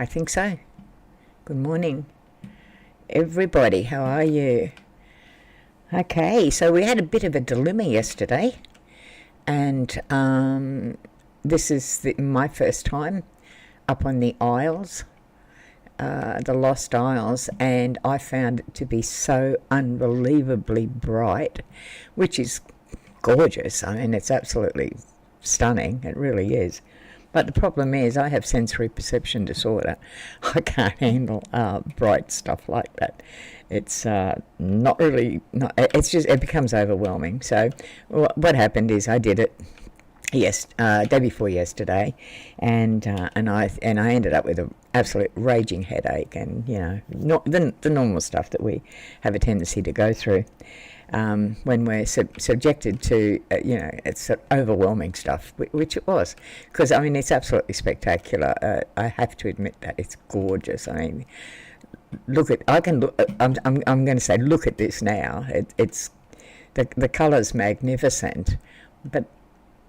I think so. Good morning, everybody. How are you? Okay, so we had a bit of a dilemma yesterday, and this is my first time up on the Isles, the Lost Isles, and I found it to be so unbelievably bright, which is gorgeous. I mean, it's absolutely stunning. It really is. But the problem is I have sensory perception disorder. I can't handle bright stuff like that. It's it becomes overwhelming. So what happened is I did it day before yesterday, and I ended up with an absolute raging headache, and not the normal stuff that we have a tendency to go through when we're subjected to it's overwhelming stuff, which it was, because I mean it's absolutely spectacular. I have to admit that it's gorgeous. I mean, I'm going to say look at this now. It's the colour's magnificent, but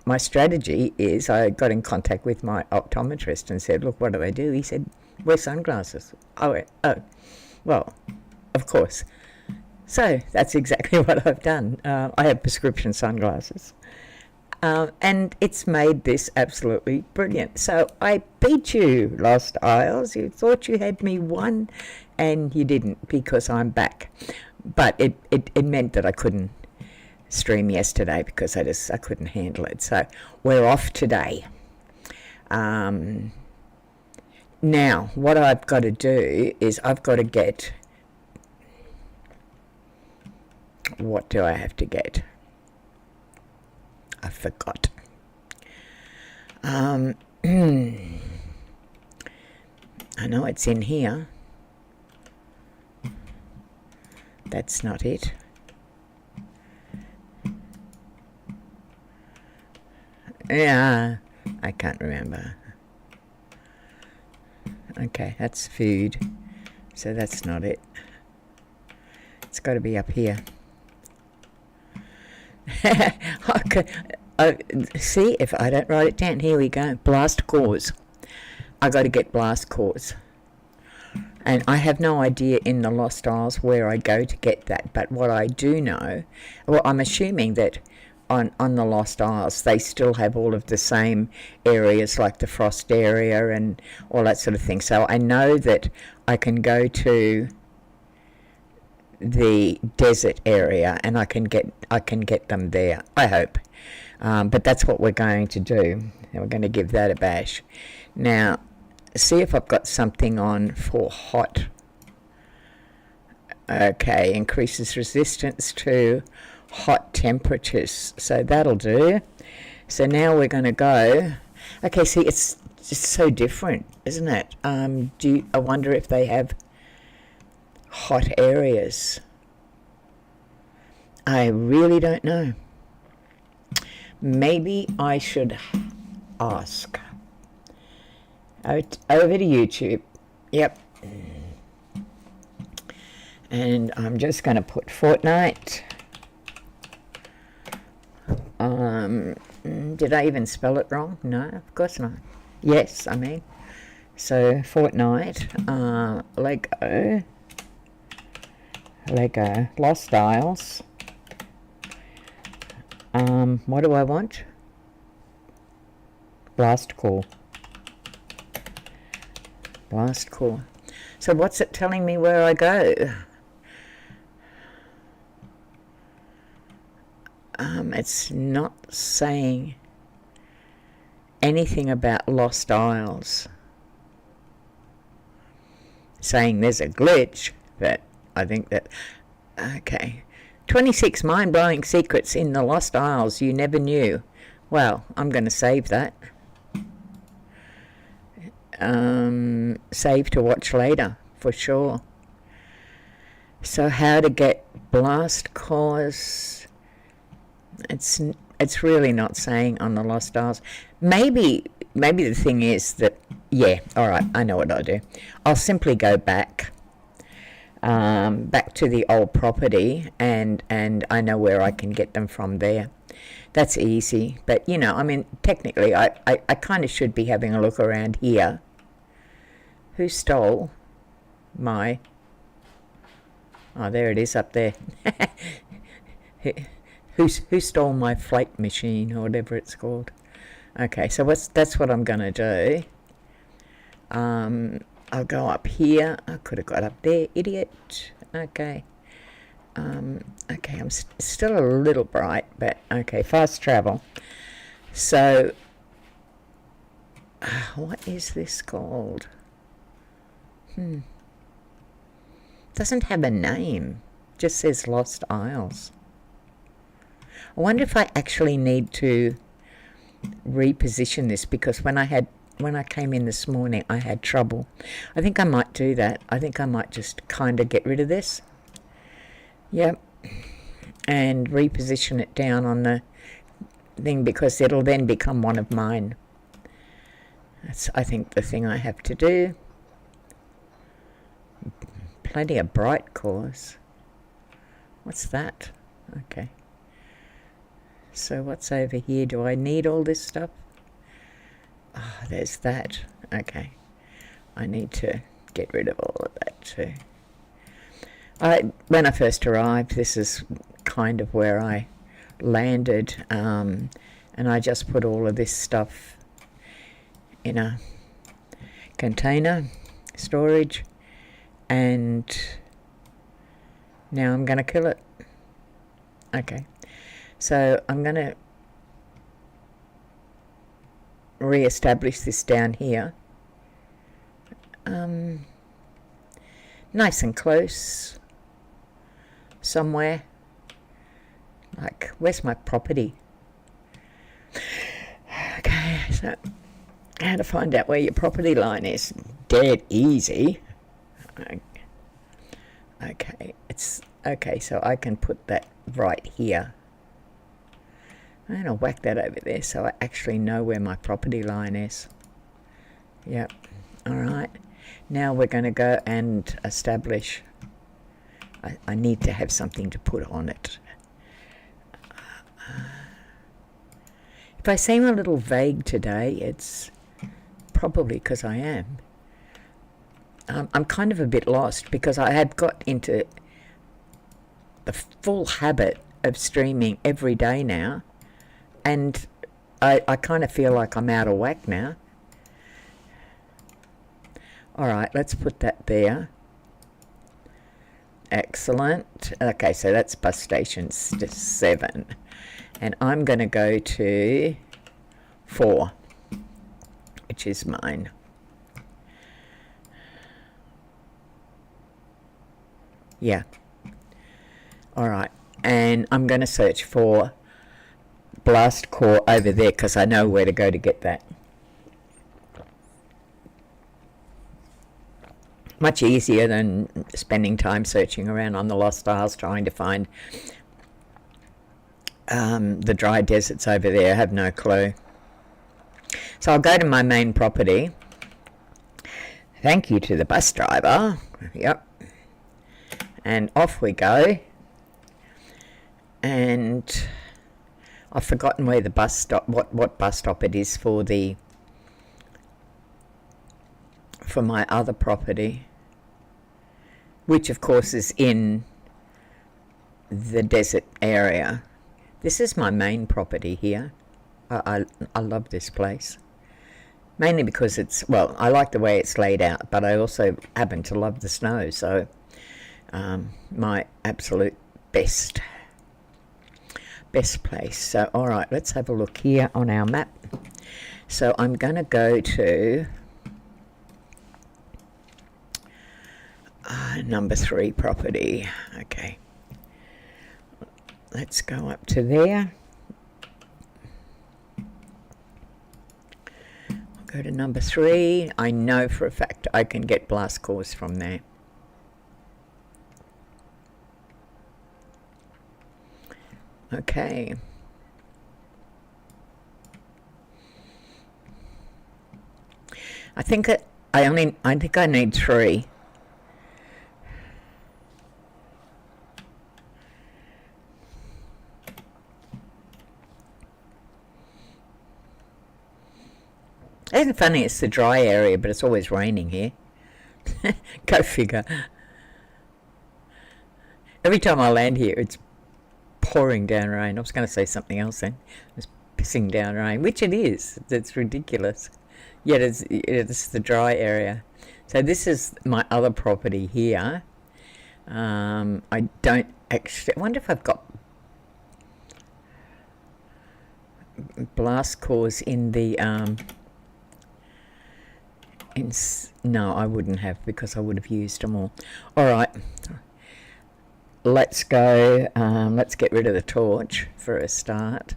my strategy is I got in contact with my optometrist and said, look, what do I do? He said, wear sunglasses. I went, oh, well, of course. So that's exactly what I've done. I have prescription sunglasses. And it's made this absolutely brilliant. So I beat you, Lost Isles. You thought you had me won, and you didn't, because I'm back. But it meant that I couldn't stream yesterday because I couldn't handle it. So we're off today. Now, what I've got to do is I've got to get... What do I have to get? I forgot. I know it's in here. That's not it. Yeah, I can't remember. Okay, that's food. So that's not it. It's got to be up here. See, if I don't write it down, here we go. Blast cores. I got to get blast cores, and I have no idea in the Lost Isles where I go to get that. But what I do know, well, I'm assuming that on the Lost Isles they still have all of the same areas, like the frost area and all that sort of thing. So I know that I can go to the desert area and I can get them there, I hope. But that's what we're going to do, and we're going to give that a bash. Now, see if I've got something on for hot. Okay, increases resistance to hot temperatures, so that'll do. So now we're going to go. Okay, see, it's just so different, isn't it? I wonder if they have hot areas. I really don't know. Maybe I should ask. Over to YouTube. Yep. And I'm just going to put Fortnite. Did I even spell it wrong? No, of course not. Yes, I mean. So Fortnite, Lego, Lost Isles. What do I want? Blast core. Blast core. So what's it telling me where I go? It's not saying anything about Lost Isles. Saying there's a glitch, but I think that... Okay. 26 mind-blowing secrets in the Lost Isles you never knew. Well, I'm going to save that. Save to watch later, for sure. So how to get blast cores... It's really not saying on the Lost Isles. Maybe the thing is that... Yeah, all right, I know what I'll do. I'll simply go back to the old property, and I know where I can get them from there. That's easy. But, I mean, technically, I kind of should be having a look around here Who stole my... Oh, there it is up there. Who stole my flake machine, or whatever it's called? Okay, so that's what I'm going to do. I'll go up here. I could have got up there, idiot. Okay. Okay, I'm still a little bright, but okay, fast travel. So, what is this called? Doesn't have a name. Just says Lost Isles. I wonder if I actually need to reposition this, because when I came in this morning, I had trouble. I think I might do that. I think I might just kind of get rid of this. Yep. And reposition it down on the thing, because it'll then become one of mine. That's, I think, the thing I have to do. Plenty of bright colours. What's that? Okay. So what's over here? Do I need all this stuff? Oh, there's that. Okay. I need to get rid of all of that too. When I first arrived, this is kind of where I landed, and I just put all of this stuff in a container, storage, and now I'm going to kill it. Okay, so I'm going to re-establish this down here, nice and close somewhere. Like, where's my property? Okay, so how to find out where your property line is? Dead easy. Okay, it's okay, so I can put that right here. I'm going to whack that over there so I actually know where my property line is. Yep. Alright. Now we're going to go and establish... I need to have something to put on it. If I seem a little vague today, it's probably because I am. I'm kind of a bit lost, because I have got into the full habit of streaming every day now, and I kind of feel like I'm out of whack now. Alright, let's put that there. Excellent. Okay, so that's bus station 7. And I'm going to go to 4, which is mine. Yeah. Alright, and I'm going to search for blast core over there, because I know where to go to get that. Much easier than spending time searching around on the Lost Isles trying to find the dry deserts over there. I have no clue. So I'll go to my main property. Thank you to the bus driver. Yep. And off we go. And I've forgotten where the bus stop, what bus stop it is for my other property, which of course is in the desert area. This is my main property here. I love this place. Mainly because it's, well, I like the way it's laid out, but I also happen to love the snow, so my absolute best place. So, alright, let's have a look here on our map. So I'm going to go to number 3 property. Okay. Let's go up to there. I'll go to number 3. I know for a fact I can get blast cores from there. Okay. I think I need 3. Isn't it funny? It's the dry area, but it's always raining here. Go figure. Every time I land here, it's pouring down rain. I was going to say something else then. It's pissing down rain, which it is. It's ridiculous. Yet it's the dry area. So this is my other property here. I don't actually... I wonder if I've got blast cores in the... no, I wouldn't have, because I would have used them all. All right. Let's go. Let's get rid of the torch for a start.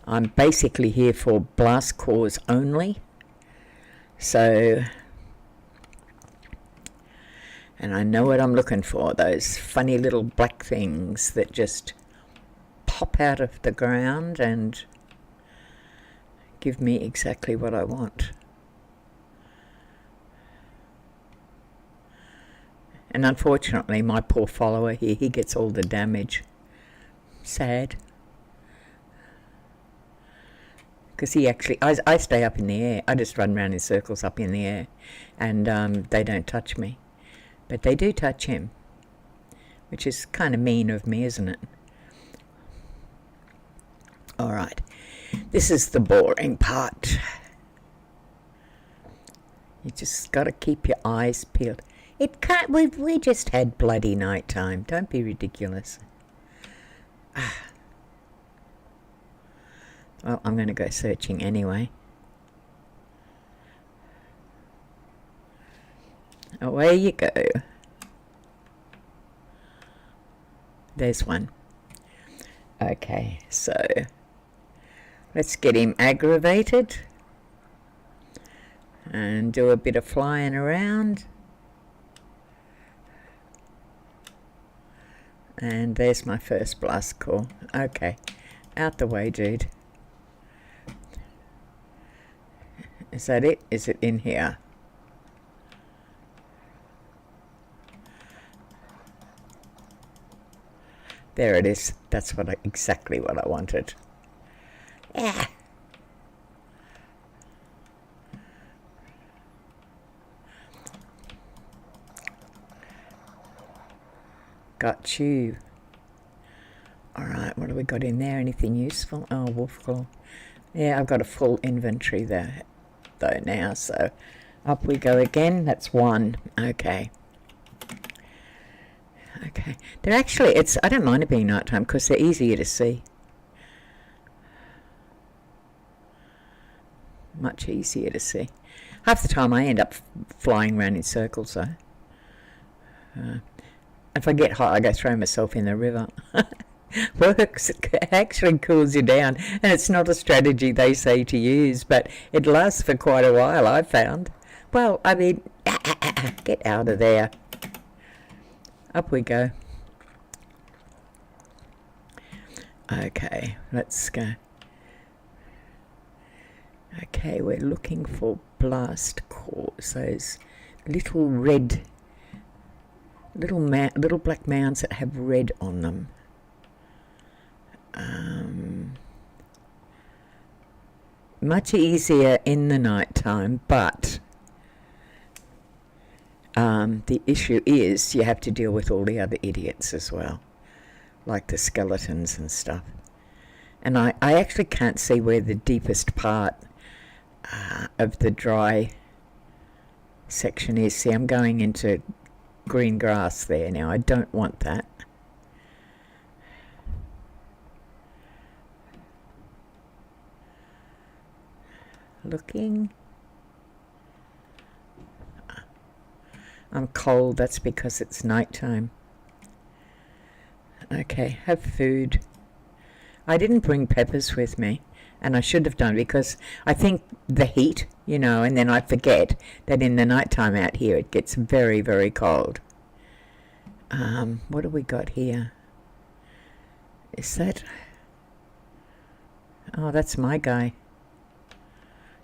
I'm basically here for blast cores only. So, and I know what I'm looking for, those funny little black things that just pop out of the ground and give me exactly what I want. And unfortunately, my poor follower here, he gets all the damage. Sad. Because he actually, I stay up in the air. I just run around in circles up in the air. And they don't touch me. But they do touch him. Which is kind of mean of me, isn't it? Alright. This is the boring part. You just got to keep your eyes peeled. It can't. We just had bloody night time. Don't be ridiculous. Well, I'm going to go searching anyway. Away you go. There's one. Okay, so let's get him aggravated and do a bit of flying around. And there's my first blast core. Okay, out the way, dude. Is that it? Is it in here? There it is. That's exactly what I wanted. Yeah. Got you. Alright, what have we got in there? Anything useful? Oh, wolf claw. Yeah, I've got a full inventory there though now, so up we go again. That's one. Okay. Okay. They're actually, I don't mind it being nighttime because they're easier to see. Much easier to see. Half the time I end up flying around in circles though. If I get hot, I go throw myself in the river. Works. It actually cools you down, and it's not a strategy they say to use, but it lasts for quite a while, I've found. Well, I mean, get out of there. Up we go. Okay, let's go. Okay, we're looking for blast cores, those little red... little black mounds that have red on them. Much easier in the night time, but the issue is you have to deal with all the other idiots as well, like the skeletons and stuff. And I actually can't see where the deepest part of the dry section is. See, I'm going into green grass there now. I don't want that. Looking. I'm cold. That's because it's nighttime. Okay, have food. I didn't bring peppers with me, and I should have done, because I think the heat, you know, and then I forget that in the nighttime out here it gets very, very cold. What have we got here? Is that... Oh, that's my guy.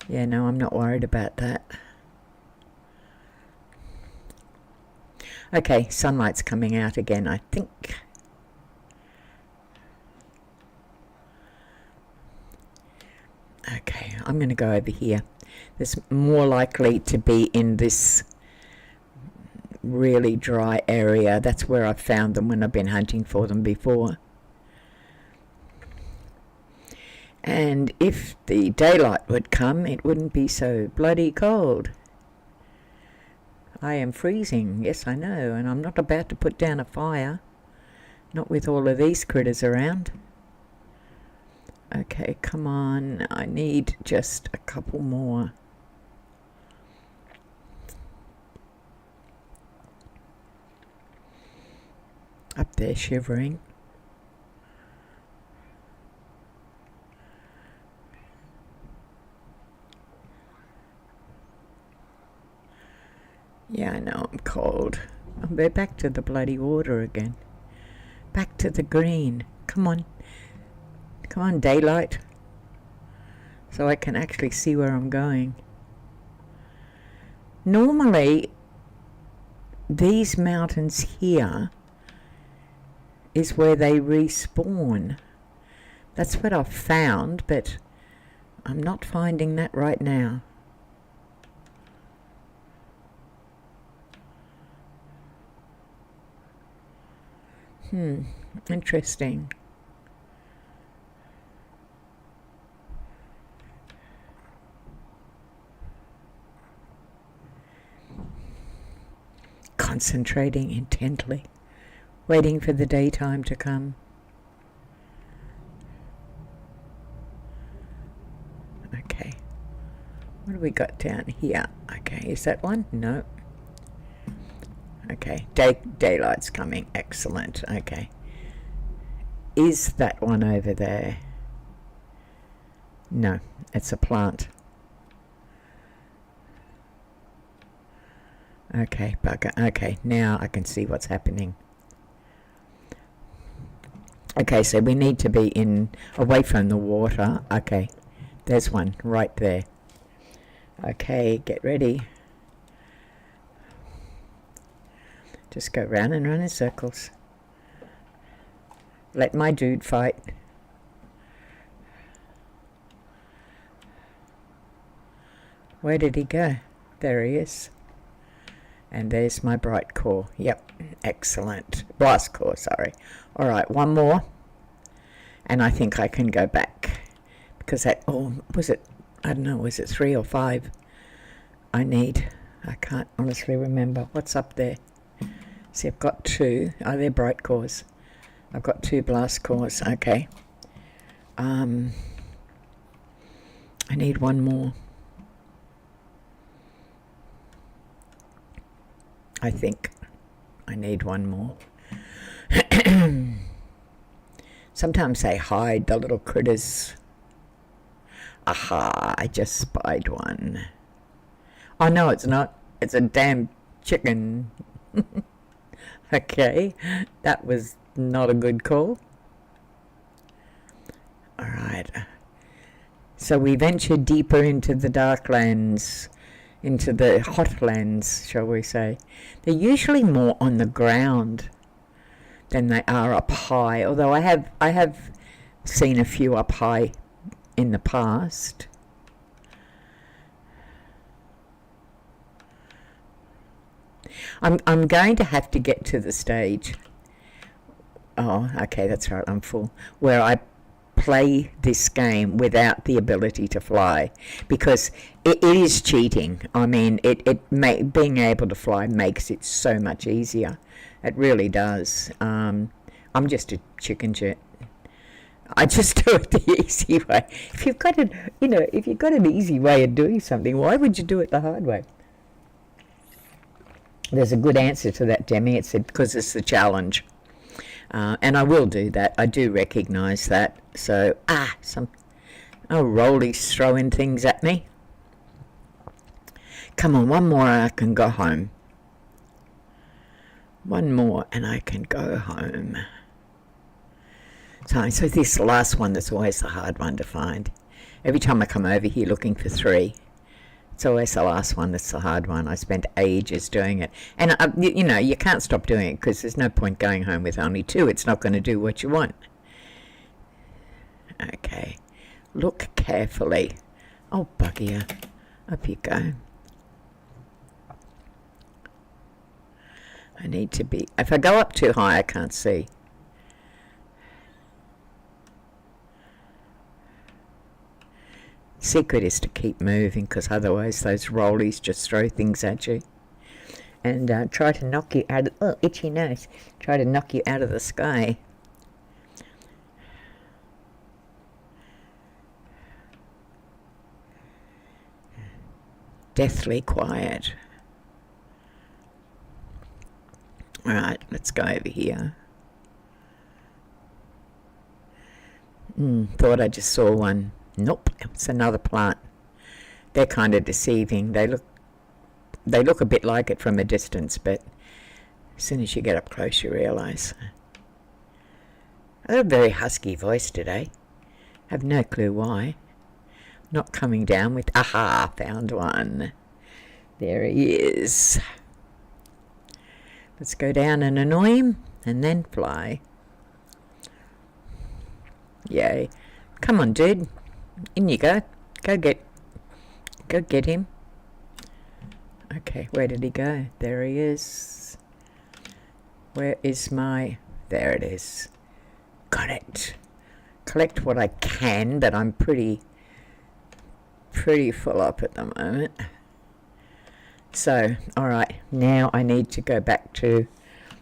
Yeah, no, I'm not worried about that. Okay, sunlight's coming out again, I think. Okay, I'm going to go over here. There's more likely to be in this really dry area. That's where I've found them when I've been hunting for them before. And if the daylight would come, it wouldn't be so bloody cold. I am freezing, yes I know, and I'm not about to put down a fire. Not with all of these critters around. Okay, come on, I need just a couple more. Up there shivering. Yeah, I know I'm cold. We're back to the bloody water again. Back to the green. Come on. Come on, daylight. So I can actually see where I'm going. Normally, these mountains here is where they respawn. That's what I've found, but I'm not finding that right now. Interesting. Concentrating intently, waiting for the daytime to come. Okay. What do we got down here? Okay, is that one? No. Okay, daylight's coming. Excellent. Okay. Is that one over there? No, it's a plant. Okay, bugger. Okay, now I can see what's happening. Okay, so we need to be away from the water. Okay, there's one right there. Okay, get ready. Just go round and round in circles. Let my dude fight. Where did he go? There he is. And there's my bright core. Yep, excellent. Blast core, sorry. All right, one more. And I think I can go back. Because was it, I don't know, was it 3 or 5 I need? I can't honestly remember. What's up there? See, I've got 2. Are they bright cores? I've got 2 blast cores. Okay. I need one more. I think I need one more. Sometimes they hide the little critters. Aha, I just spied one. Oh no, it's not. It's a damn chicken. Okay, that was not a good call. Alright. So we venture deeper into the Darklands, into the Hotlands, shall we say. They're usually more on the ground than they are up high, although I have seen a few up high in the past. I'm going to have to get to the stage. Oh, okay, that's right, I'm full. Where I play this game without the ability to fly, because it is cheating. I mean, being able to fly makes it so much easier. It really does. I'm just a chicken shit. I just do it the easy way. If you've got an easy way of doing something, why would you do it the hard way? There's a good answer to that, Demi. It said because it's the challenge. And I will do that. I do recognise that. So, Rolly's throwing things at me. Come on, one more and I can go home. One more and I can go home. So this last one, that's always the hard one to find. Every time I come over here looking for 3, it's always the last one that's the hard one. I spent ages doing it. And, you can't stop doing it because there's no point going home with only 2. It's not going to do what you want. Okay. Look carefully. Oh, bugger. Up you go. I need to be... If I go up too high, I can't see. Secret is to keep moving, because otherwise those rollies just throw things at you. And try to knock you out of... Oh, itchy nose. Try to knock you out of the sky. Deathly quiet. Alright, let's go over here. Thought I just saw one. Nope, it's another plant. They're kind of deceiving. They look a bit like it from a distance, but as soon as you get up close you realise. I have a very husky voice today. I have no clue why. Not coming down with... Aha! Found one. There he is. Let's go down and annoy him, and then fly. Yay. Come on, dude. In you go. Go get him. Okay, where did he go? There he is. Where is my... There it is. Got it. Collect what I can, but I'm pretty full up at the moment. So, alright, now I need to go back to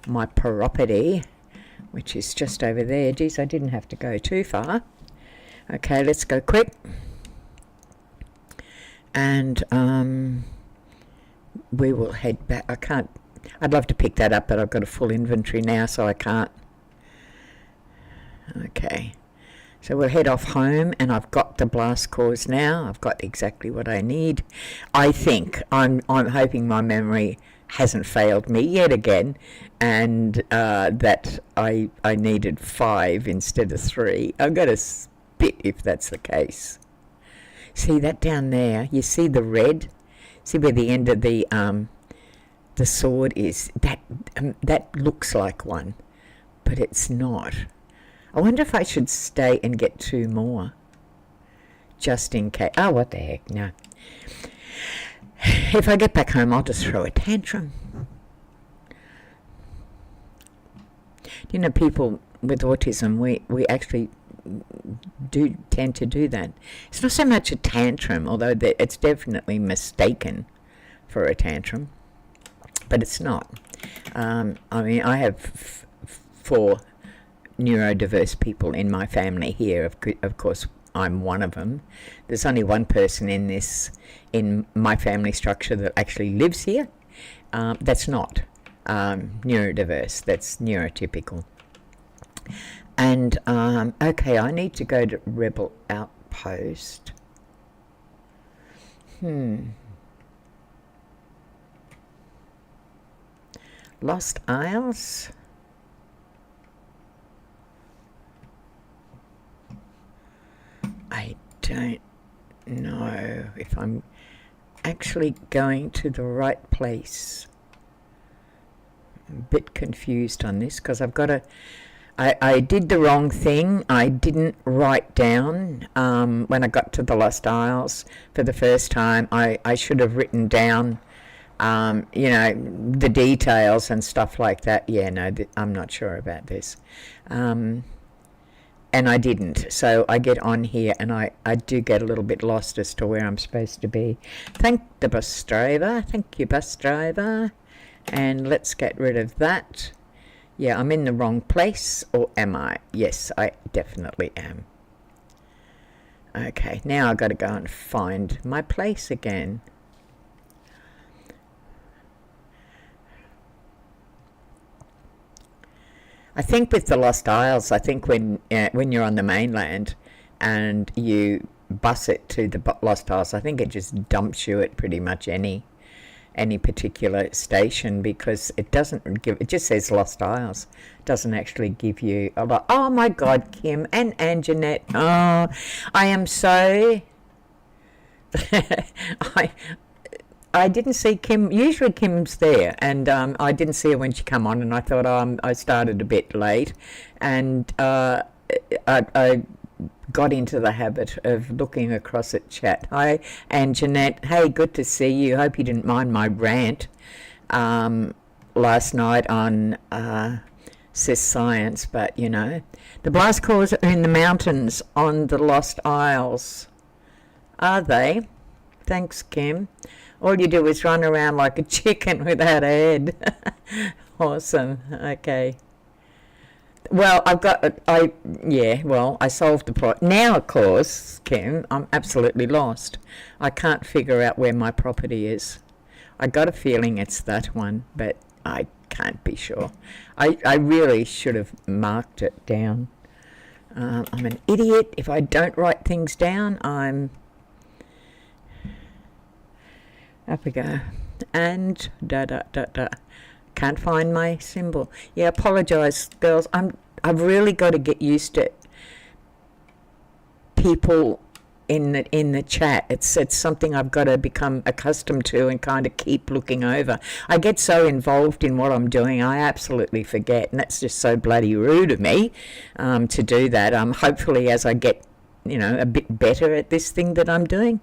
my property, which is just over there. Geez, I didn't have to go too far. Okay, let's go quick. And we will head back. I'd love to pick that up, but I've got a full inventory now, so I can't. Okay. So we'll head off home, and I've got the blast cores now. I've got exactly what I need. I think I'm hoping my memory hasn't failed me yet again, and that I needed 5 instead of 3. I'm going to spit if that's the case. See that down there? You see the red? See where the end of the sword is? That looks like one, but it's not. I wonder if I should stay and get 2 more. Just in case. Oh, what the heck, no. If I get back home, I'll just throw a tantrum. You know, people with autism, we actually do tend to do that. It's not so much a tantrum, although it's definitely mistaken for a tantrum, but it's not. I mean, I have 4 neurodiverse people in my family here. Of course, I'm one of them. There's only one person in my family structure that actually lives here. That's not neurodiverse. That's neurotypical. And okay, I need to go to Rebel Outpost. Lost Isles. I don't know if I'm actually going to the right place. I'm a bit confused on this because I've got I did the wrong thing. I didn't write down when I got to the Lost Isles for the first time. I should have written down, you know, the details and stuff like that. Yeah, no, I'm not sure about this. And I didn't, so I get on here and I do get a little bit lost as to where I'm supposed to be. Thank the bus driver. Thank you, bus driver. And let's get rid of that. Yeah, I'm in the wrong place, or am I? Yes, I definitely am. Okay, now I've got to go and find my place again. I think with the Lost Isles, I think when you're on the mainland and you bus it to the Lost Isles, I think it just dumps you at pretty much any particular station, because it doesn't give, it just says Lost Isles. It doesn't actually give you a lot. Oh my God, Kim and Anjanette. Oh, I am so... I didn't see Kim. Usually Kim's there, and I didn't see her when she come on, and I thought I started a bit late, and I got into the habit of looking across at chat. Hi, and Jeanette. Hey, good to see you. Hope you didn't mind my rant last night on cis science, but you know, the blast cores are in the mountains on the Lost Isles. Are they? Thanks, Kim. All you do is run around like a chicken without a head. Awesome. Okay. Well, I solved the problem. Now, of course, Kim, I'm absolutely lost. I can't figure out where my property is. I got a feeling it's that one, but I can't be sure. I really should have marked it down. I'm an idiot. If I don't write things down, I'm... Up we go. And can't find my symbol. Yeah, apologise, girls. I've really got to get used to people in the chat. It's something I've got to become accustomed to and kind of keep looking over. I get so involved in what I'm doing, I absolutely forget, and that's just so bloody rude of me to do that. Hopefully, as I get a bit better at this thing that I'm doing,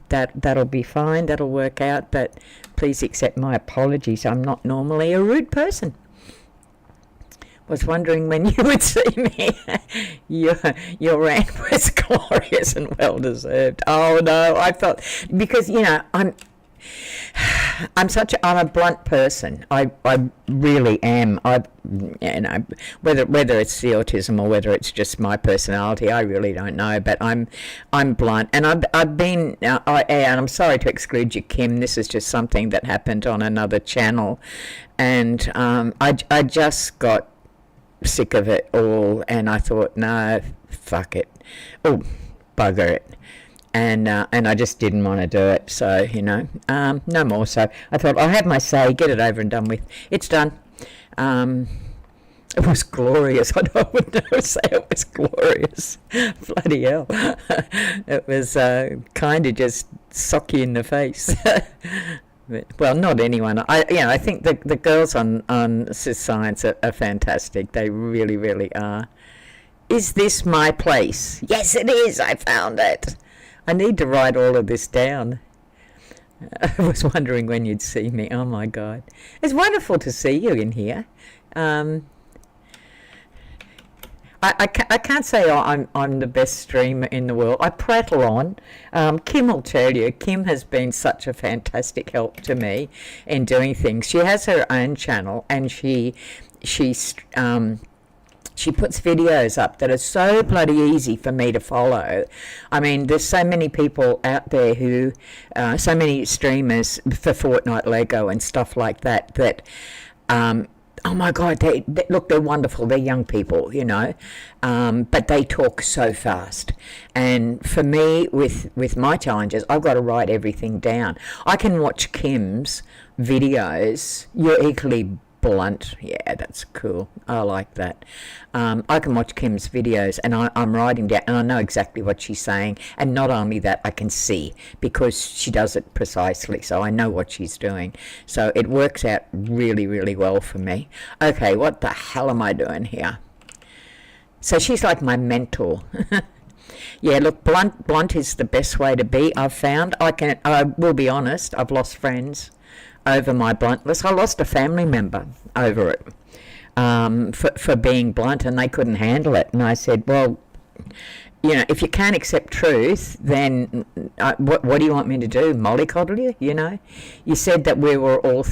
that'll be fine. That'll work out. But please accept my apologies. I'm not normally a rude person. Was wondering when you would see me. Your rant was glorious and well deserved. Oh no, I felt, because I'm a blunt person. I really am. Whether it's the autism or whether it's just my personality, I really don't know. But I'm blunt, and I've been. And I'm sorry to exclude you, Kim. This is just something that happened on another channel, and I just got sick of it all, and I thought, no, fuck it. Oh, bugger it. And I just didn't want to do it, so, no more. So I thought, I'll have my say, get it over and done with. It's done. It was glorious. I would never say it was glorious. Bloody hell. It was kind of just sock you in the face. Well, not anyone. I think the girls on cis science are fantastic. They really, really are. Is this my place? Yes, it is. I found it. I need to write all of this down. I was wondering when you'd see me. Oh my God. It's wonderful to see you in here. I can't say I'm the best streamer in the world. I prattle on. Kim will tell you, Kim has been such a fantastic help to me in doing things. She has her own channel, and she puts videos up that are so bloody easy for me to follow. I mean, there's so many people out there who, so many streamers for Fortnite Lego and stuff like that, oh my God, they're wonderful. They're young people, but they talk so fast. And for me, with my challenges, I've got to write everything down. I can watch Kim's videos. You're equally blunt. Yeah, that's cool. I like that. I can watch Kim's videos, and I'm writing down, and I know exactly what she's saying. And not only that, I can see, because she does it precisely, so I know what she's doing. So it works out really, really well for me. Okay, what the hell am I doing here? So she's like my mentor. Yeah, look, blunt is the best way to be, I've found. I will be honest, I've lost friends over my bluntness. I lost a family member over it, for being blunt, and they couldn't handle it. And I said, well, if you can't accept truth, then what do you want me to do? Mollycoddle you? You said that we were all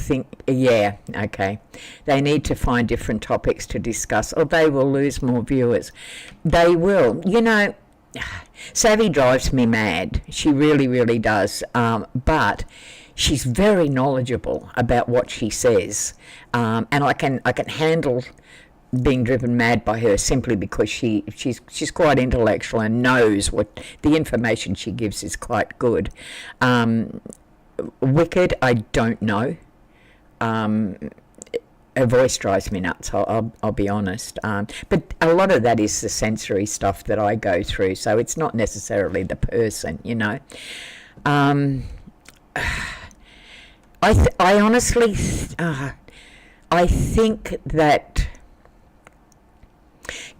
yeah, okay. They need to find different topics to discuss, or they will lose more viewers. They will. Savvy drives me mad. She really, really does. But she's very knowledgeable about what she says, and I can handle being driven mad by her simply because she's quite intellectual and knows what the information she gives is quite good. Wicked, I don't know. Her voice drives me nuts, I'll be honest. But a lot of that is the sensory stuff that I go through, so it's not necessarily the person, I honestly, I think that,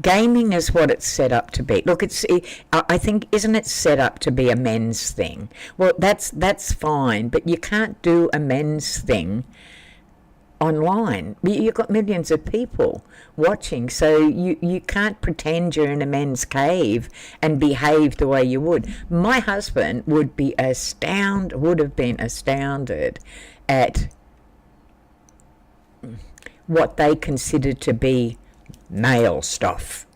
Gaming is what it's set up to be. Look, I think, isn't it set up to be a men's thing? Well, that's fine, but you can't do a men's thing online. You've got millions of people watching, so you can't pretend you're in a men's cave and behave the way you would. My husband would have been astounded at what they considered to be male stuff.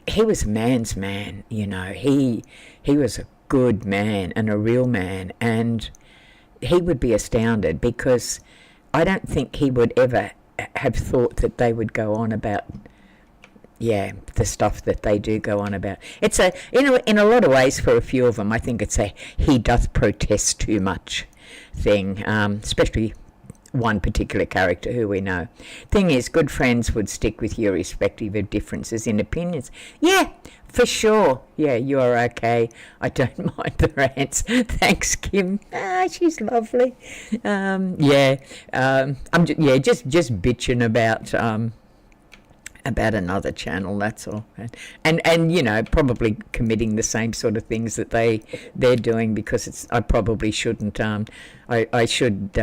He was a man's man, you know. He was a good man and a real man, and he would be astounded, because I don't think he would ever have thought that they would go on about, the stuff that they do go on about. It's in a lot of ways, for a few of them, I think it's a he doth protest too much thing, especially one particular character who we know. Thing is, good friends would stick with you irrespective of differences in opinions. Yeah, for sure. Yeah, you're okay. I don't mind the rants. Thanks, Kim. She's lovely. I'm just bitching about another channel, that's all. And you know, probably committing the same sort of things that they're doing, because I probably shouldn't. I should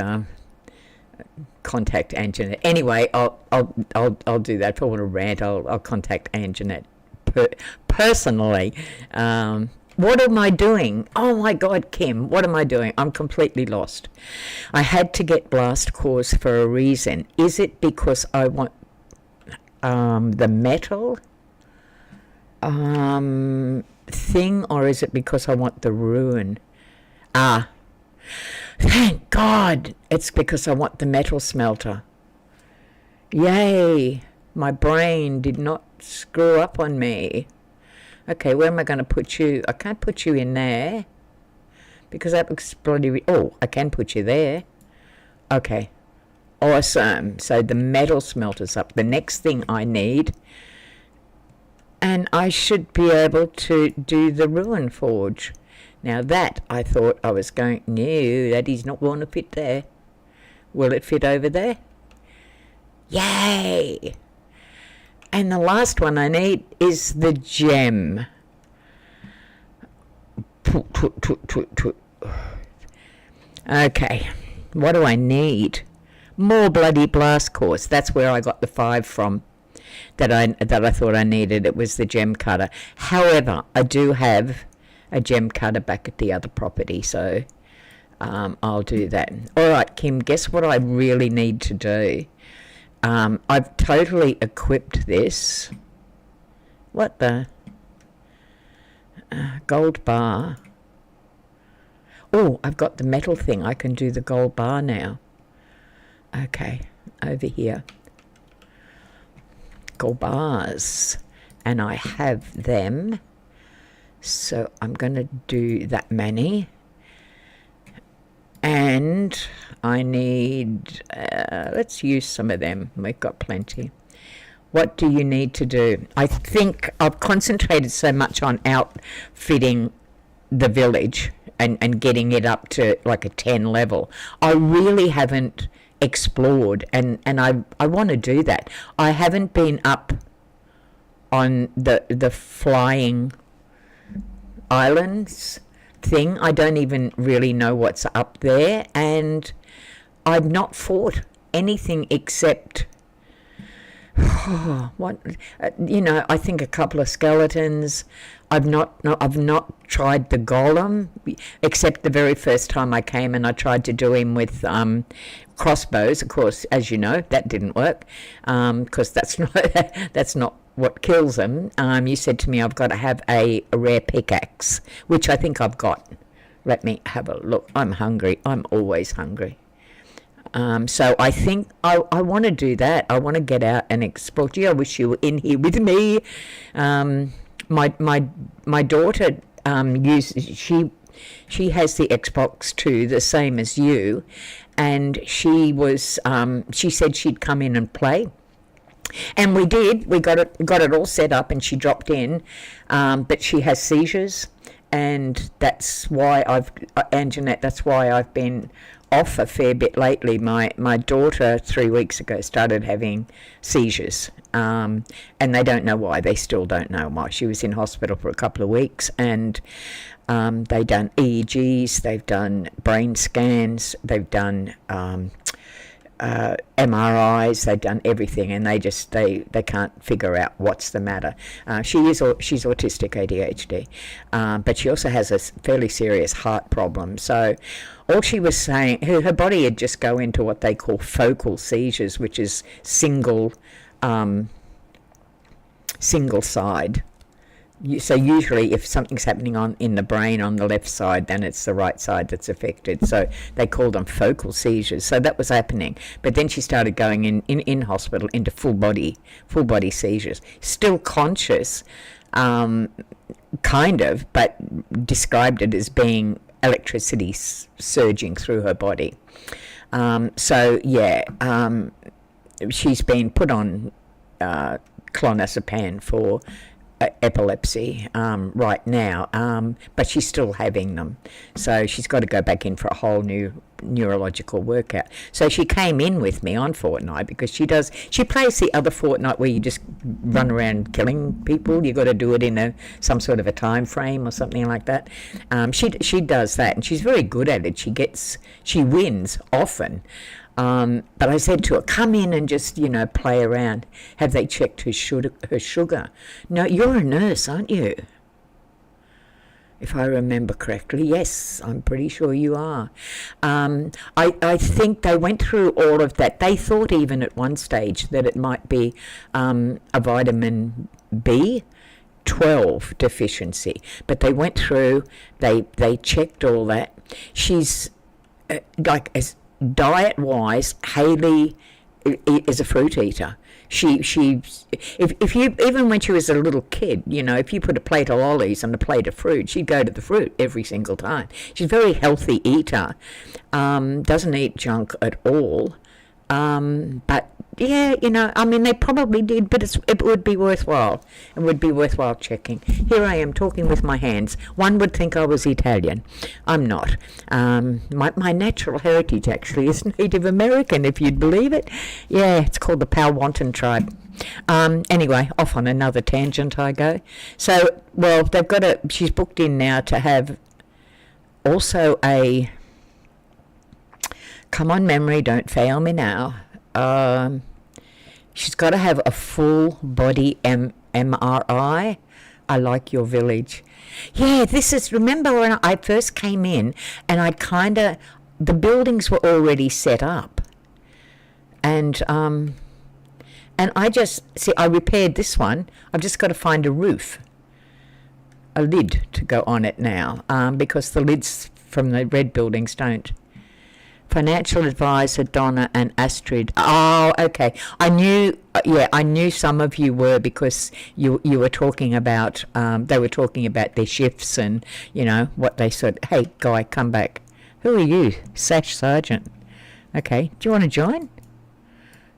contact Anjanette. Anyway, I'll do that. If I want to rant, I'll contact Anjanette personally. What am I doing? Oh my God, Kim, what am I doing? I'm completely lost. I had to get blast cores for a reason. Is it because I want the metal thing, or is it because I want the ruin? Thank God, it's because I want the metal smelter. Yay, my brain did not screw up on me. Okay, where am I going to put you? I can't put you in there, because that looks bloody... I can put you there. Okay, awesome. So the metal smelter's up. The next thing I need, and I should be able to do the ruin forge. Now that, I thought I was going... No, that is not going to fit there. Will it fit over there? Yay! And the last one I need is the gem. Okay, what do I need? More bloody blast cores. That's where I got the 5 from that I thought I needed. It was the gem cutter. However, I do have a gem cutter back at the other property, so I'll do that. All right, Kim, guess what I really need to do? I've totally equipped this. What the? Gold bar. Oh, I've got the metal thing. I can do the gold bar now. Okay, over here. Gold bars. And I have them. So I'm going to do that many. And I need, let's use some of them. We've got plenty. What do you need to do? I think I've concentrated so much on outfitting the village and getting it up to like a 10 level. I really haven't explored, and I want to do that. I haven't been up on the flying islands thing. I don't even really know what's up there, and I've not fought anything except I think a couple of skeletons. I've not tried the golem, except the very first time I came and I tried to do him with crossbows. Of course, as you know, that didn't work, because that's not what kills them. You said to me I've got to have a rare pickaxe, which I think I've got. Let me have a look. I'm hungry. I'm always hungry. So I think I want to do that. I want to get out and explore. Gee, I wish you were in here with me. My daughter she has the Xbox too, the same as you, and she said she'd come in and play. And we did. We got it all set up, and she dropped in, but she has seizures, and that's why Anjanette, that's why I've been off a fair bit lately. My daughter 3 weeks ago started having seizures, and they don't know why. They still don't know why. She was in hospital for a couple of weeks, and they've done EEGs, they've done brain scans, they've done MRIs, they've done everything, and they can't figure out what's the matter. She's autistic ADHD, but she also has a fairly serious heart problem. So all she was saying, her body had just go into what they call focal seizures, which is single side. So usually if something's happening in the brain on the left side, then it's the right side that's affected. So they call them focal seizures. So that was happening. But then she started going in hospital into full body seizures. Still conscious, kind of, but described it as being electricity surging through her body. She's been put on clonazepam for epilepsy right now, but she's still having them, so she's got to go back in for a whole new neurological workout. So she came in with me on Fortnite because she plays the other Fortnite where you just run around killing people. You got to do it in some sort of a time frame or something like that. She does that, and she's very good at it. She wins often. But I said to her, come in and just, play around. Have they checked her sugar? No, you're a nurse, aren't you? If I remember correctly. Yes, I'm pretty sure you are. I think they went through all of that. They thought even at one stage that it might be a vitamin B12 deficiency. But they went through, they checked all that. She's diet-wise, Hayley is a fruit eater. If you, even when she was a little kid, if you put a plate of lollies and a plate of fruit, she'd go to the fruit every single time. She's a very healthy eater, doesn't eat junk at all, but yeah, they probably did, but it would be worthwhile. It would be worthwhile checking. Here I am talking with my hands. One would think I was Italian. I'm not. My natural heritage actually is Native American, if you'd believe it. Yeah, it's called the Powhatan tribe. Anyway, off on another tangent I go. So, well, she's booked in now to have also come on memory, don't fail me now. She's got to have a full body MRI. I like your village. Yeah, remember when I first came in and the buildings were already set up. And I repaired this one. I've just got to find a lid to go on it now, because the lids from the red buildings don't. Financial advisor Donna and Astrid. Oh, okay. I knew some of you were, because you were talking about, they were talking about their shifts and, what they said. Hey, guy, come back. Who are you? Sash Sergeant. Okay. Do you want to join?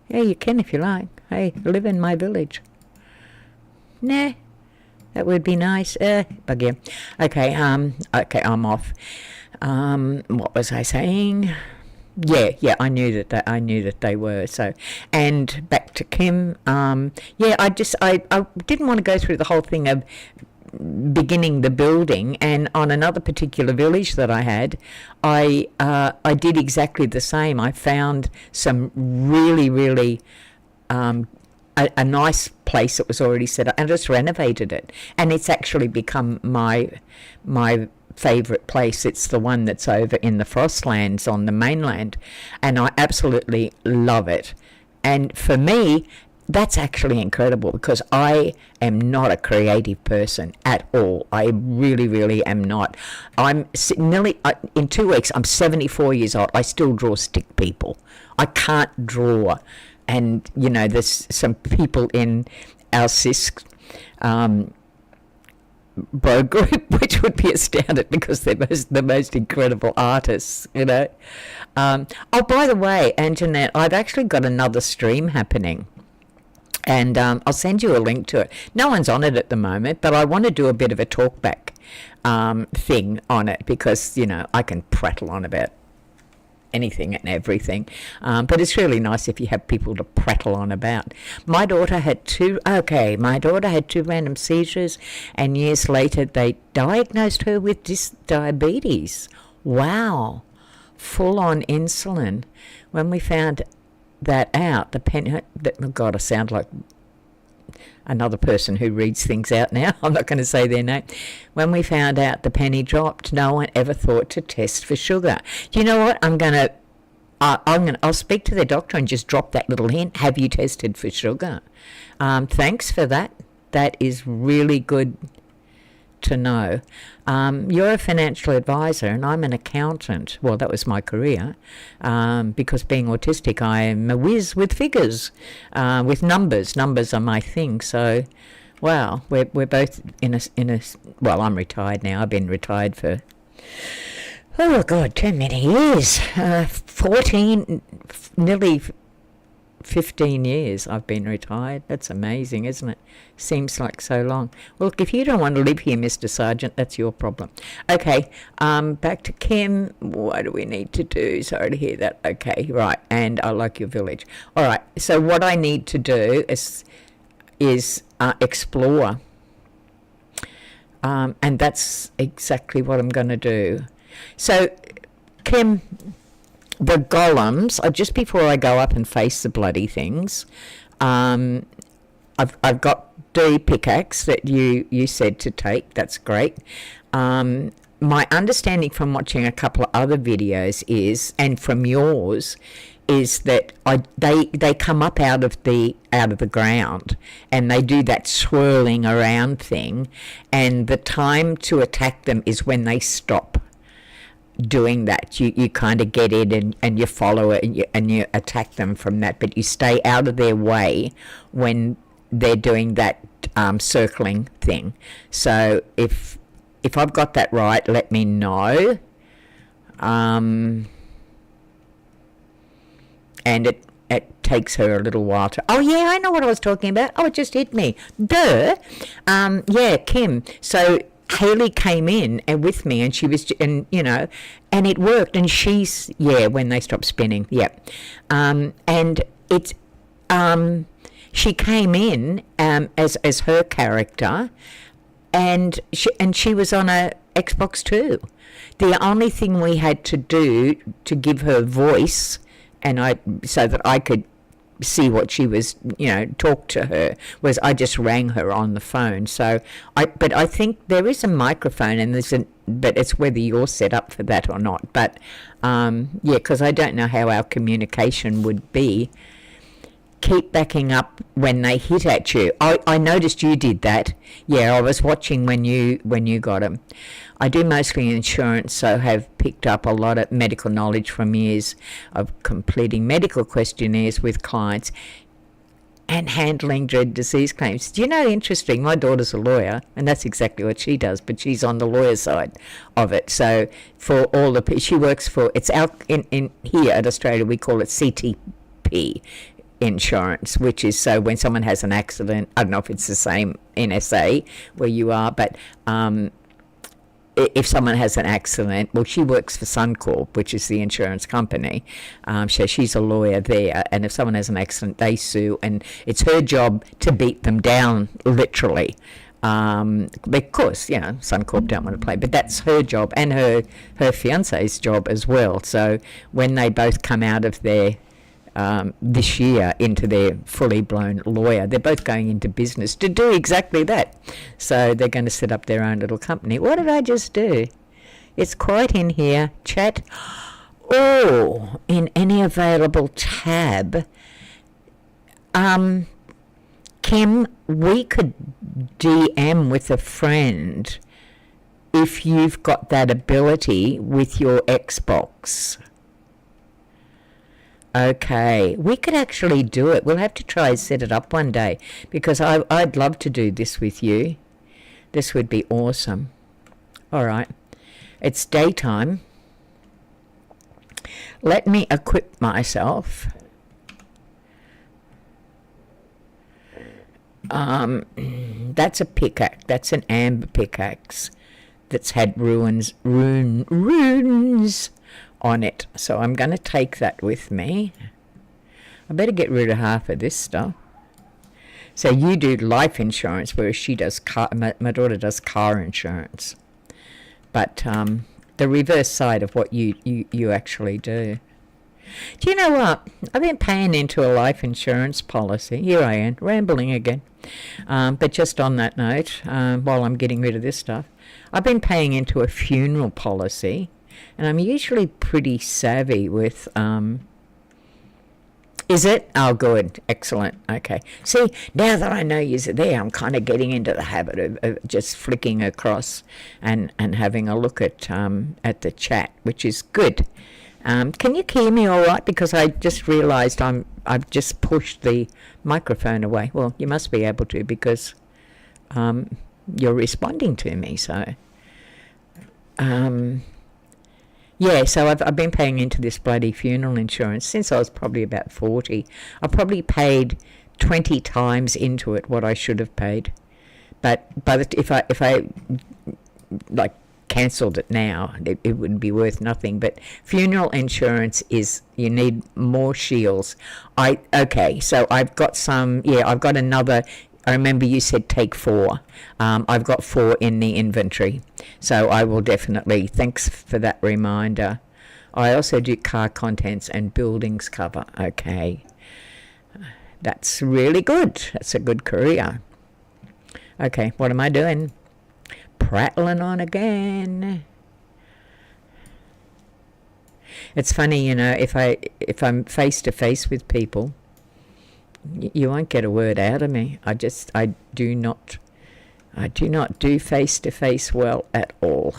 Yeah, you can if you like. Hey, live in my village. Nah, that would be nice. Bug you. Okay, I'm off. What was I saying? Yeah, I knew that they were. So, and back to Kim. I didn't want to go through the whole thing of beginning the building, and on another particular village that I had, I did exactly the same. I found some really a nice place that was already set up, and just renovated it, and it's actually become my favourite place. It's the one that's over in the Frostlands on the mainland, and I absolutely love it. And for me, that's actually incredible, because I am not a creative person at all. I really am not. I'm nearly, in 2 weeks, I'm 74 years old. I still draw stick people. I can't draw. And, there's some people in our CISC bro group which would be astounded, because they're the most incredible artists, Oh, by the way, Anjanette, I've actually got another stream happening, and I'll send you a link to it. No one's on it at the moment, but I want to do a bit of a talkback thing on it, because, I can prattle on about anything and everything. But it's really nice if you have people to prattle on about. My daughter had two random seizures, and years later they diagnosed her with diabetes. Wow. Full on insulin. When we found that out, oh God, I sound like another person who reads things out now. I'm not going to say their name. When we found out the penny dropped, no one ever thought to test for sugar. You know what? I'll speak to the doctor and just drop that little hint. Have you tested for sugar? Thanks for that. That is really good to know. You're a financial advisor and I'm an accountant. Well, that was my career. Because being autistic, I am a whiz with figures, with numbers. Numbers are my thing. So, wow, we're both in a. Well, I'm retired now. I've been retired for, oh God, too many years. 14, nearly 15 years I've been retired. That's amazing, isn't it? Seems like so long. Well, look, if you don't want to live here, Mr. Sergeant, that's your problem. Okay, back to Kim. What do we need to do? Sorry to hear that. Okay, right, and I like your village. All right, so what I need to do is explore. And that's exactly what I'm going to do. So, Kim, the golems, just before I go up and face the bloody things, I've got the pickaxe that you said to take. That's great. My understanding from watching a couple of other videos is, and from yours, is that they come up out of the ground and they do that swirling around thing, and the time to attack them is when they stop doing that. You kind of get in and you follow it and you attack them from that, but you stay out of their way when they're doing that circling thing. So if I've got that right, let me know. And it takes her a little while to. Oh yeah, I know what I was talking about. Oh, it just hit me. Duh. Yeah, Kim. So Haley came in and with me, and she was, and it worked. And she's when they stopped spinning, and it's she came in as her character, and she was on a Xbox 2. The only thing we had to do to give her voice, so that I could see what she was, talk to her, was I just rang her on the phone. So but I think there is a microphone, and but it's whether you're set up for that or not. But because I don't know how our communication would be. Keep backing up when they hit at you. I noticed you did that. Yeah, I was watching when you got them. I do mostly insurance, so have picked up a lot of medical knowledge from years of completing medical questionnaires with clients and handling dread disease claims. Do you know, interesting, my daughter's a lawyer, and that's exactly what she does, but she's on the lawyer side of it. So for all she works for, it's out in here at Australia, we call it CTP insurance, which is so when someone has an accident, I don't know if it's the same in SA where you are, but if someone has an accident, well, she works for Suncorp, which is the insurance company, so she's a lawyer there, and if someone has an accident, they sue, and it's her job to beat them down, literally, because, Suncorp don't want to play, but that's her job, and her fiance's job as well. So when they both come out of their this year into their fully blown lawyer, they're both going into business to do exactly that. So they're going to set up their own little company. What did I just do? It's quiet in here. Chat. Oh, in any available tab. Kim, we could DM with a friend if you've got that ability with your Xbox. Okay, we could actually do it. We'll have to try and set it up one day, because I'd love to do this with you. This would be awesome. All right, it's daytime. Let me equip myself. That's a pickaxe. That's an amber pickaxe that's had runes on it. So I'm going to take that with me. I better get rid of half of this stuff. So you do life insurance, whereas she does my daughter does car insurance. But the reverse side of what you actually do. Do you know what? I've been paying into a life insurance policy. Here I am, rambling again. But just on that note, while I'm getting rid of this stuff, I've been paying into a funeral policy, and I'm usually pretty savvy with... Is it? Oh, good. Excellent. Okay. See, now that I know you're there, I'm kind of getting into the habit of just flicking across and having a look at the chat, which is good. Can you hear me all right? Because I just realised I've just pushed the microphone away. Well, you must be able to because you're responding to me. So, yeah, so I've been paying into this bloody funeral insurance since I was probably about 40. I probably paid 20 times into it what I should have paid. But if I like cancelled it now, it would be worth nothing. But funeral insurance is, you need more shields. Okay, so I've got some, I've got another. I remember you said take 4. I've got 4 in the inventory. So I will definitely, thanks for that reminder. I also do car contents and buildings cover. Okay. That's really good. That's a good career. Okay, what am I doing? Prattling on again. It's funny, if I'm face to face with people, you won't get a word out of me. I do not do face to face well at all.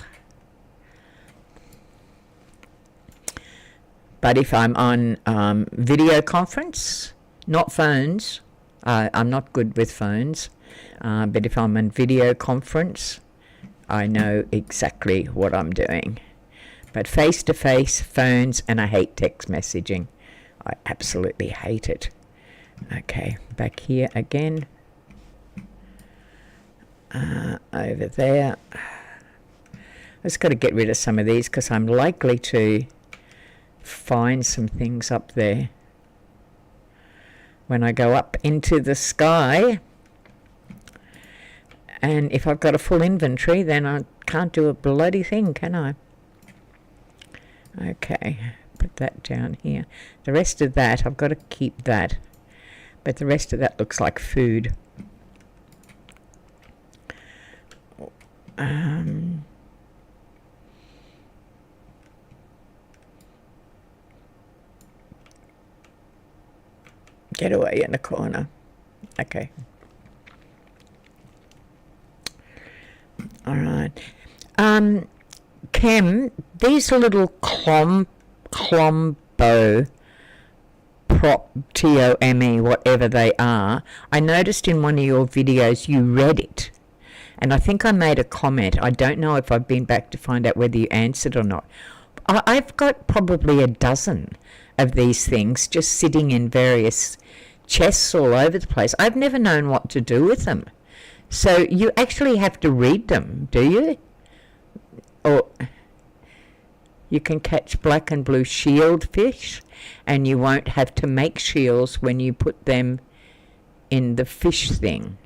But if I'm on video conference, not phones, I'm not good with phones, but if I'm on video conference, I know exactly what I'm doing. But face to face, phones, and I hate text messaging. I absolutely hate it. Okay, back here again. Over there. I just got to get rid of some of these because I'm likely to find some things up there when I go up into the sky. And if I've got a full inventory, then I can't do a bloody thing, can I? Okay, put that down here. The rest of that, I've got to keep that. But the rest of that looks like food. Get away in the corner. Okay. All right. Kim, these little Clombo prop, T-O-M-E, whatever they are, I noticed in one of your videos you read it. And I think I made a comment. I don't know if I've been back to find out whether you answered or not. I've got probably a dozen of these things just sitting in various chests all over the place. I've never known what to do with them. So you actually have to read them, do you? Or you can catch black and blue shield fish, and you won't have to make shields when you put them in the fish thing.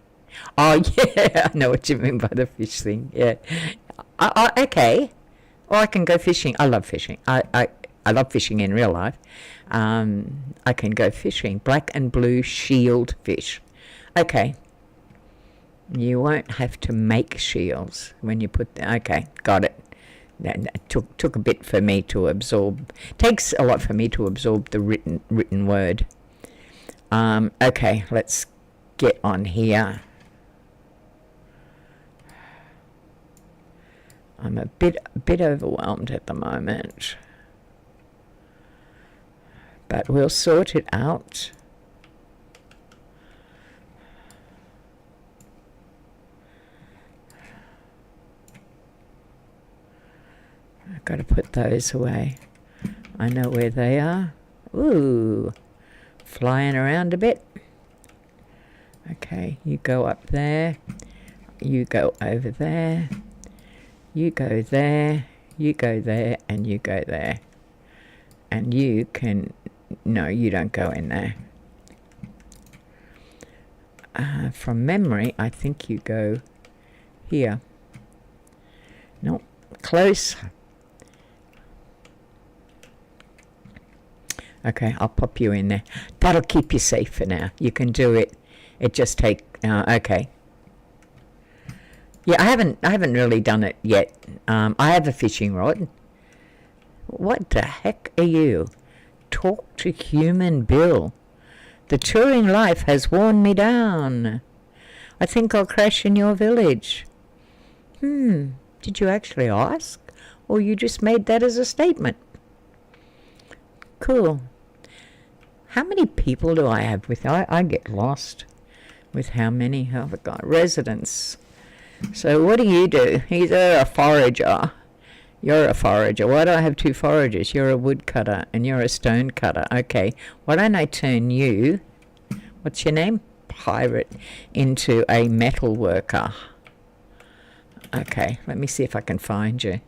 Oh, yeah, I know what you mean by the fish thing, yeah. Okay. Or I can go fishing. I love fishing. I love fishing in real life. I can go fishing. Black and blue shield fish. Okay. You won't have to make shields when you put them. Okay, got it. That took a bit for me to absorb. Takes a lot for me to absorb the written word. Okay, let's get on here. I'm a bit overwhelmed at the moment, but we'll sort it out. I've got to put those away. I know where they are. Ooh, flying around a bit. Okay, you go up there. You go over there. You go there. You go there, and you go there. And you can, no, you don't go in there. From memory, I think you go here. No, close. Okay, I'll pop you in there. That'll keep you safe for now. You can do it. It just take. Okay. Yeah, I haven't really done it yet. I have a fishing rod. What the heck are you? Talk to human Bill. The touring life has worn me down. I think I'll crash in your village. Did you actually ask? Or you just made that as a statement? Cool. How many people do I have with? I get lost with how many have I got. Residents. So what do? He's a forager. You're a forager. Why do I have two foragers? You're a woodcutter and you're a stone cutter. Okay. Why don't I turn you, what's your name? Pirate, into a metal worker. Okay. Let me see if I can find you.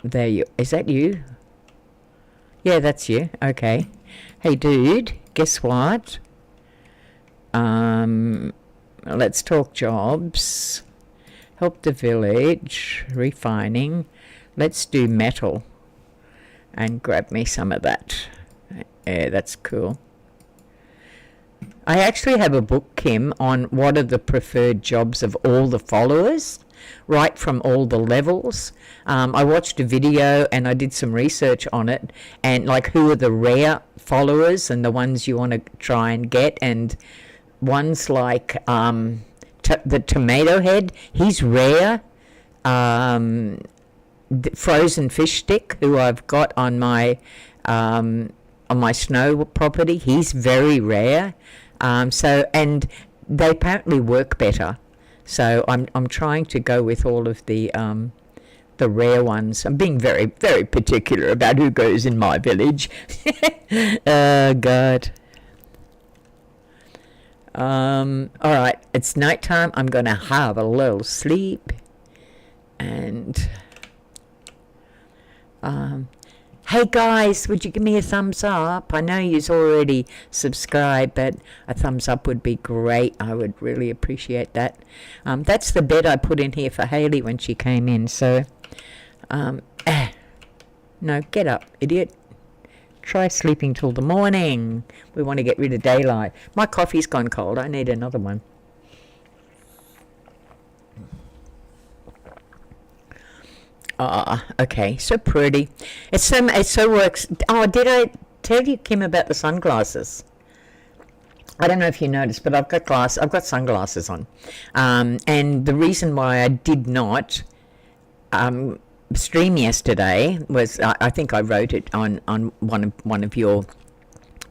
There you. Is that you? Yeah, that's you. Okay. Hey, dude. Guess what? Let's talk jobs. Help the village. Refining. Let's do metal. And grab me some of that. Yeah, that's cool. I actually have a book, Kim, on what are the preferred jobs of all the followers, right from all the levels. I watched a video and I did some research on it, and like who are the rare followers and the ones you want to try and get, and ones like the tomato head, he's rare. Frozen fish stick, who I've got on my snow property, he's very rare. So, and they apparently work better. So I'm trying to go with all of the rare ones. I'm being very, very particular about who goes in my village. Oh God. All right, it's nighttime. I'm gonna have a little sleep, and hey guys, would you give me a thumbs up? I know you've already subscribed, but a thumbs up would be great. I would really appreciate that. That's the bed I put in here for Haley when she came in. So, no, get up, idiot. Try sleeping till the morning. We want to get rid of daylight. My coffee's gone cold. I need another one. Okay, so pretty. It so works. Oh, did I tell you, Kim, about the sunglasses? I don't know if you noticed, but I've got sunglasses on. And the reason why I did not stream yesterday was I think I wrote it on one of your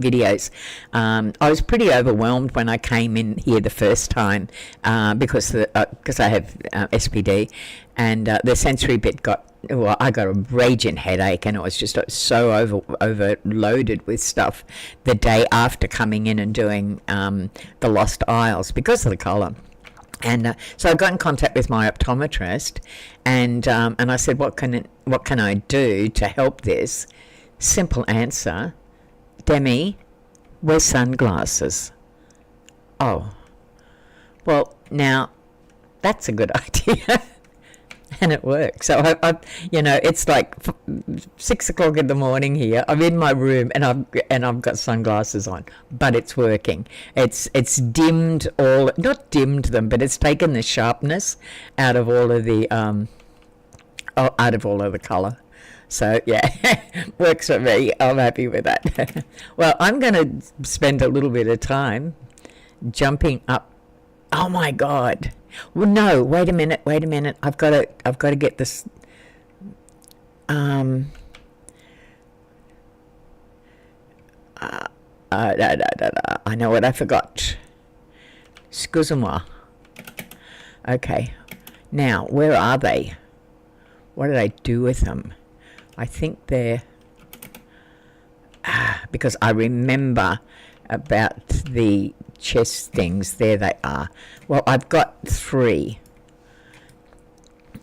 videos. I was pretty overwhelmed when I came in here the first time because I have SPD, and the sensory bit I got a raging headache, and it was just so overloaded with stuff the day after coming in and doing the Lost Isles because of the colour. And so I got in contact with my optometrist, and I said, what can I do to help this? Simple answer, Demi, wear sunglasses. Oh, well, now that's a good idea. And it works. So I it's like 6 o'clock in the morning here. I'm in my room and I've got sunglasses on, but it's working. It's dimmed not dimmed them, but it's taken the sharpness out of all of the color. So yeah, works for me. I'm happy with that. Well, I'm going to spend a little bit of time jumping up. Oh my God. Well, no, wait a minute. I've got to get this. I know what I forgot. Excuse-moi. Okay. Now, where are they? What did I do with them? I think they're... because I remember about the chest things. There they are. Well, I've got 3.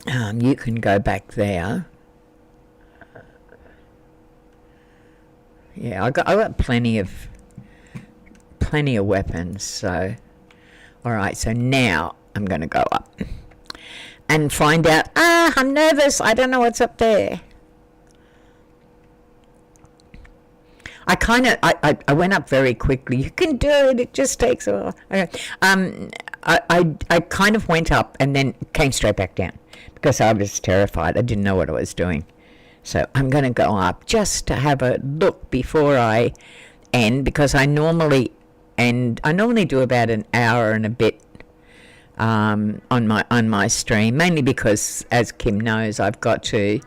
You can go back there. Yeah, I got plenty of weapons. So, all right. So now I'm going to go up and find out. I'm nervous. I don't know what's up there. I went up very quickly. You can do it. It just takes a while. Okay. I kind of went up and then came straight back down because I was terrified. I didn't know what I was doing. So I'm going to go up just to have a look before I end, because I normally do about an hour and a bit on my stream, mainly because, as Kim knows, I've got to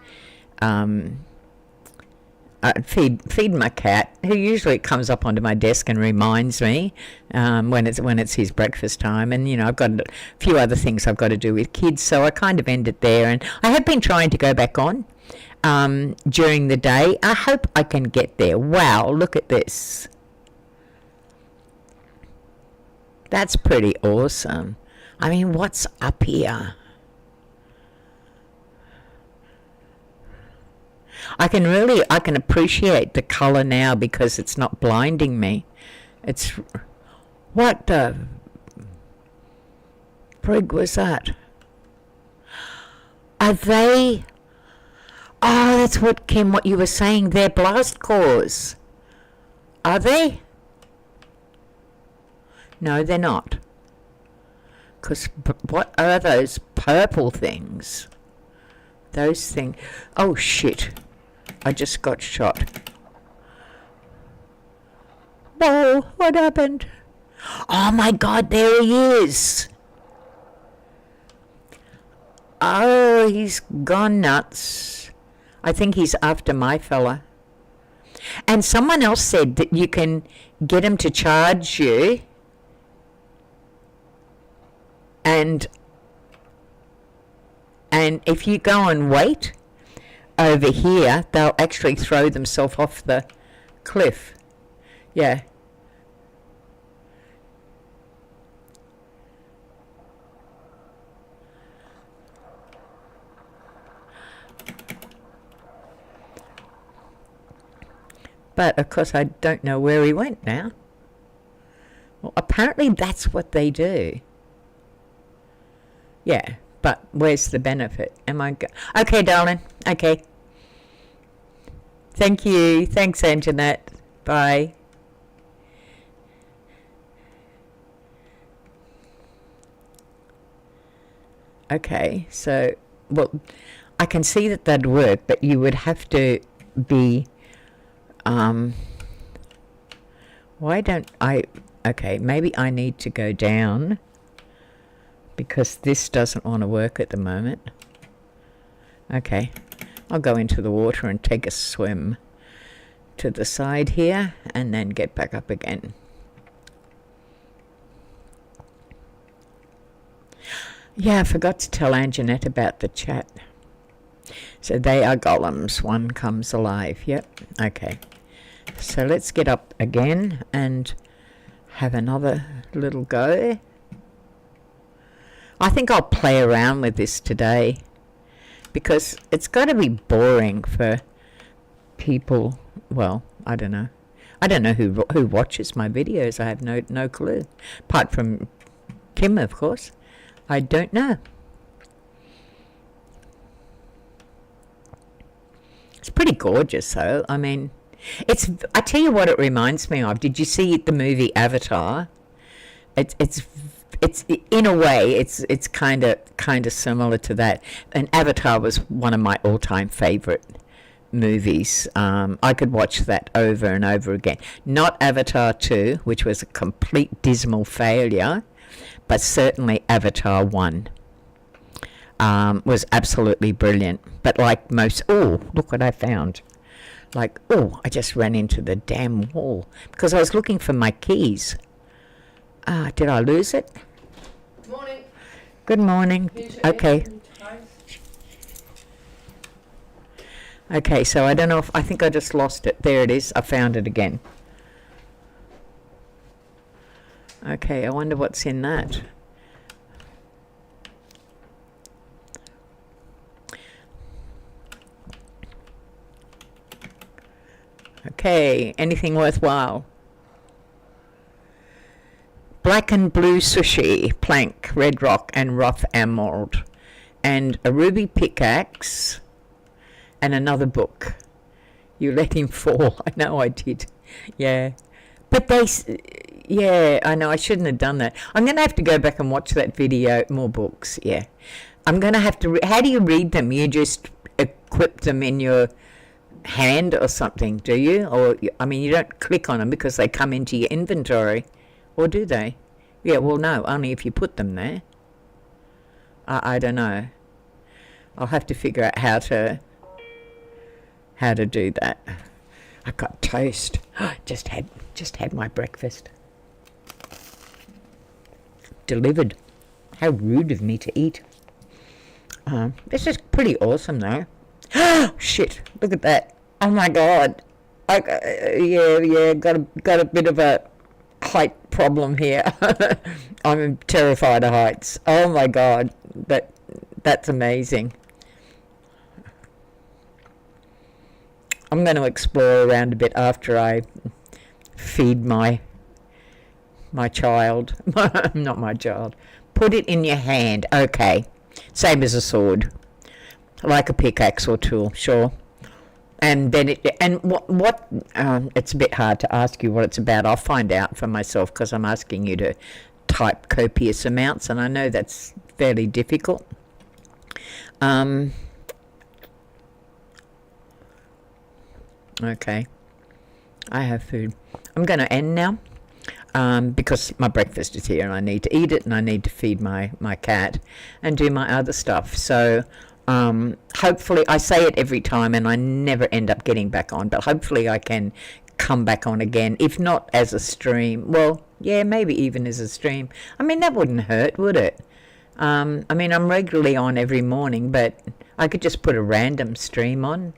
feed my cat, who usually comes up onto my desk and reminds me when it's his breakfast time. And I've got a few other things I've got to do with kids, so I kind of end it there. And I have been trying to go back on during the day. I hope I can get there. Wow, look at this. That's pretty awesome. I mean, what's up here? I can appreciate the colour now because it's not blinding me. What the frig was that? Are they? Oh, that's what, Kim, what you were saying. They're blast cores. Are they? No, they're not. Because what are those purple things? Those things. Oh, shit. I just got shot. Whoa, what happened? Oh my God, there he is. Oh, he's gone nuts. I think he's after my fella. And someone else said that you can get him to charge you. And if you go and wait over here, they'll actually throw themselves off the cliff. Yeah. But of course I don't know where he went now. Well, apparently that's what they do. Yeah. But where's the benefit? Okay, darling. Okay. Thank you. Thanks, Anjanette. Bye. Okay, so, well, I can see that that'd work, but you would have to be, why don't I, okay, maybe I need to go down, because this doesn't want to work at the moment. Okay, I'll go into the water and take a swim to the side here and then get back up again. Yeah, I forgot to tell Anjanette about the chat. So they are golems. One comes alive. Yep. Okay. So let's get up again and have another little go. I think I'll play around with this today because it's got to be boring for people. Well, I don't know. I don't know who watches my videos. I have no clue. Apart from Kim, of course. I don't know. It's pretty gorgeous, though. I mean, I tell you what it reminds me of. Did you see the movie Avatar? It's in a way, it's kind of similar to that. And Avatar was one of my all-time favorite movies. I could watch that over and over again. Not Avatar 2, which was a complete dismal failure, but certainly Avatar 1 was absolutely brilliant. But like most, oh, look what I found. Like, oh, I just ran into the damn wall because I was looking for my keys. Did I lose it? Morning. Good morning. Okay. Okay, so I don't know I think I just lost it. There it is. I found it again. Okay, I wonder what's in that. Okay, anything worthwhile? Black and blue sushi, plank, red rock, and rough emerald, and a ruby pickaxe, and another book. You let him fall. I know I did. Yeah. But yeah, I know I shouldn't have done that. I'm going to have to go back and watch that video. More books, yeah. I'm going to have to, how do you read them? You just equip them in your hand or something, do you? Or, I mean, you don't click on them because they come into your inventory. Or do they? Yeah, well, no, only if you put them there. I don't know. I'll have to figure out how to do that. I got toast. Just had my breakfast. Delivered. How rude of me to eat. This is pretty awesome, though. Shit! Look at that. Oh my god. Yeah. Got a bit of a height problem here. I'm terrified of heights. Oh my god. That's amazing. I'm going to explore around a bit after I feed my child. Not my child. Put it in your hand. Okay. Same as a sword. Like a pickaxe or tool, sure. And then it's a bit hard to ask you what it's about. I'll find out for myself because I'm asking you to type copious amounts, and I know that's fairly difficult. Okay. I have food. I'm going to end now because my breakfast is here and I need to eat it and I need to feed my cat and do my other stuff. So hopefully, I say it every time and I never end up getting back on, but hopefully I can come back on again, if not as a stream. Well, yeah, maybe even as a stream. I mean, that wouldn't hurt, would it? I mean, I'm regularly on every morning, but I could just put a random stream on.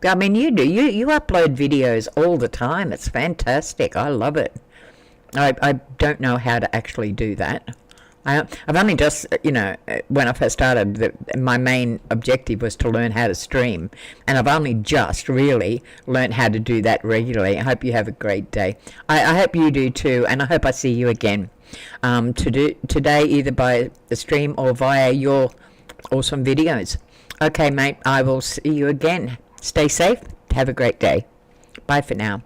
I mean, you do. You upload videos all the time. It's fantastic. I love it. I don't know how to actually do that. I've only just, when I first started, my main objective was to learn how to stream. And I've only just really learned how to do that regularly. I hope you have a great day. I hope you do too. And I hope I see you again today, either by the stream or via your awesome videos. Okay, mate, I will see you again. Stay safe. Have a great day. Bye for now.